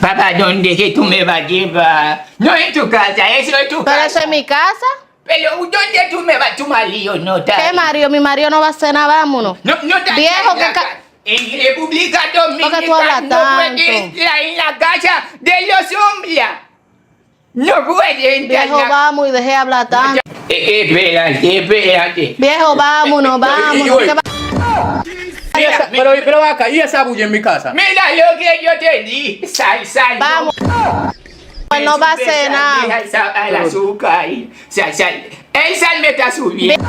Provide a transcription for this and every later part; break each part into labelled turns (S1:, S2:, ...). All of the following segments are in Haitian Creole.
S1: Papá, ¿dónde que tú me vas a llevar? No en tu casa, eso es tu
S2: Pero
S1: casa.
S2: eso es mi casa.
S1: Pero ¿dónde tú me vas? Tu marido no está.
S2: ¿Qué marido? Mi marido no va a hacer nada, vámonos.
S1: No está
S2: Viejo,
S1: en la
S2: que
S1: ca- En República Dominicana
S2: ¿Por qué tú hablas
S1: no
S2: tanto?
S1: puede entrar en la casa de los hombres. No puede entrar
S2: Viejo, vamos y deje de hablar tanto.
S1: Espérate.
S2: Viejo, vámonos, vámonos. ¿Qué va-
S3: Pero acá, ¿y esa bulla en mi casa?
S1: Mira lo que yo te di. Sal.
S2: Vamos. Él no va a hacer nada.
S1: Deja el azúcar. Sal. El sal me está subiendo.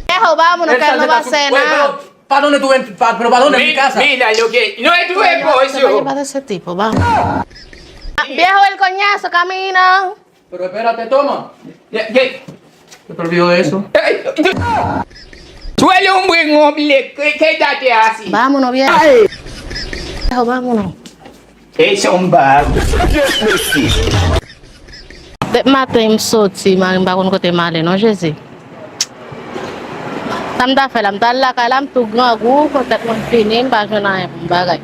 S2: Viejo, vámonos, que él no va a hacer nada.
S3: ¿Para dónde tú ven? ¿Pero para dónde en mi casa?
S1: Mira lo que... No es tu
S2: ¿Qué va a
S1: esposo.
S2: llevar de ese tipo? Vamos. Viejo, el coñazo, camina.
S3: Pero espérate, toma.
S1: ¿Qué?
S3: ¿Te olvidó de eso?
S1: Tú eres un buen hombre. Quédate así.
S2: Vámonos, viejo. Viejo, vámonos.
S1: Es un vago.
S2: Matin im soti, man bakon kote male, non Jezi? Tam da fe lam tal la ka lam tu gran gou kote kon finin ba jona bagay.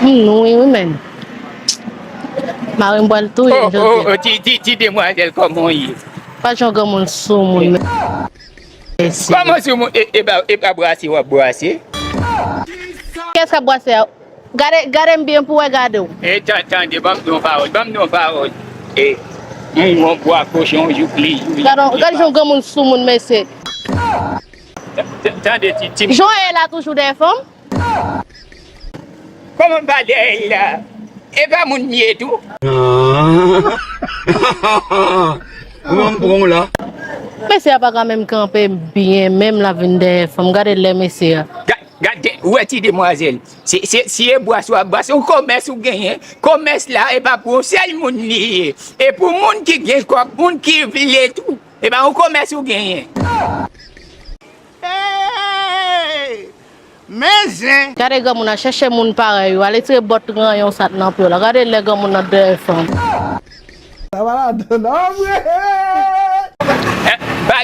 S2: Oui, men. Marin boal tou yon jodi.
S1: Ti demoiselle, comment il est?
S2: Pas jon gen moun sou moun men.
S1: Comment c'est pas brasser ou brasser?
S2: Qu'est-ce que boisse? Gade bien pour regarder.
S1: Attendez, bam non parole. Et on boit cochon, j'oublie.
S2: Gade jon gen moun sou moun men se.
S1: Attendez, ti...
S2: Jon est là toujours des femmes?
S1: Comment va elle là? Et pas mon mieux tout?
S3: Bon là.
S2: Mais c'est pas quand même camper bien, même la vinde des femmes. Gade les messieurs.
S1: Gade, où est-il demoiselle? Si elle boit, on commerce ou gagne. Commerce là, et pas pour seul monde lié. Et pour monde qui gagne quoi, monde qui vile tout. Et ben on commerce ou gagne.
S4: Mais
S2: Gade gars moun a chercher moun pareil, ou aller très bot grand yon sat nan peu là. Gade les gars moun a deux femmes.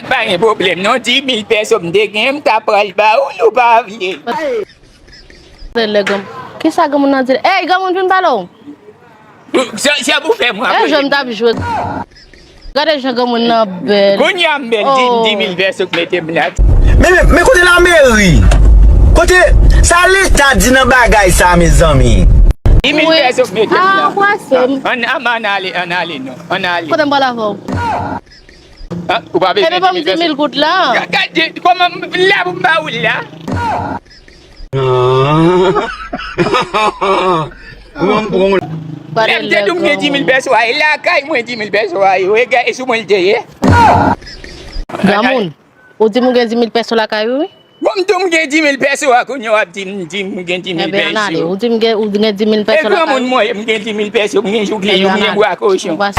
S1: Pas un problème, non 10 000 personnes de gagne, t'as pas le bas ou nous pas vile.
S2: Gade les gars. Qui ça gars moun a dit? Hey, gars moun vin ballon.
S1: Ça vous fait moi.
S2: Eh, je m'tap jouer. Gade jen gars moun nan belle.
S1: Qu'on y a belle
S2: Oh.
S1: 10 000 personnes qui mettez là.
S4: Mais côté la mairie, côté ça l'état dit dans bagay ça mes amis.
S1: 10 000
S2: Oui.
S1: personnes qui mettez
S2: Ah,
S1: là.
S2: quoi c'est?
S1: On allait, non. On allait.
S2: Kote m'bala fò.
S1: Ou pas
S2: Eh, mais pas me 10 000 gouttes là.
S1: Regardez, comment là, vous m'avez là.
S2: Gade
S1: Même
S2: les
S1: si vous avez 10 000
S2: gars.
S1: personnes, là, quand vous avez 10 000 personnes, regarde, et si vous le dites,
S2: Gars moun. Ou di moun gen 10 000 pesos la kayou?
S1: comme vous avez 10 000 personnes, vous avez 10 000
S2: Eh bien, allez,
S1: personnes.
S2: ou di moun gen 10 000
S1: Et
S2: pesos la
S1: comment
S2: kayou?
S1: moi, vous avez 10 000 personnes, vous avez
S2: Eh bien,
S1: boire cochon.
S2: allez.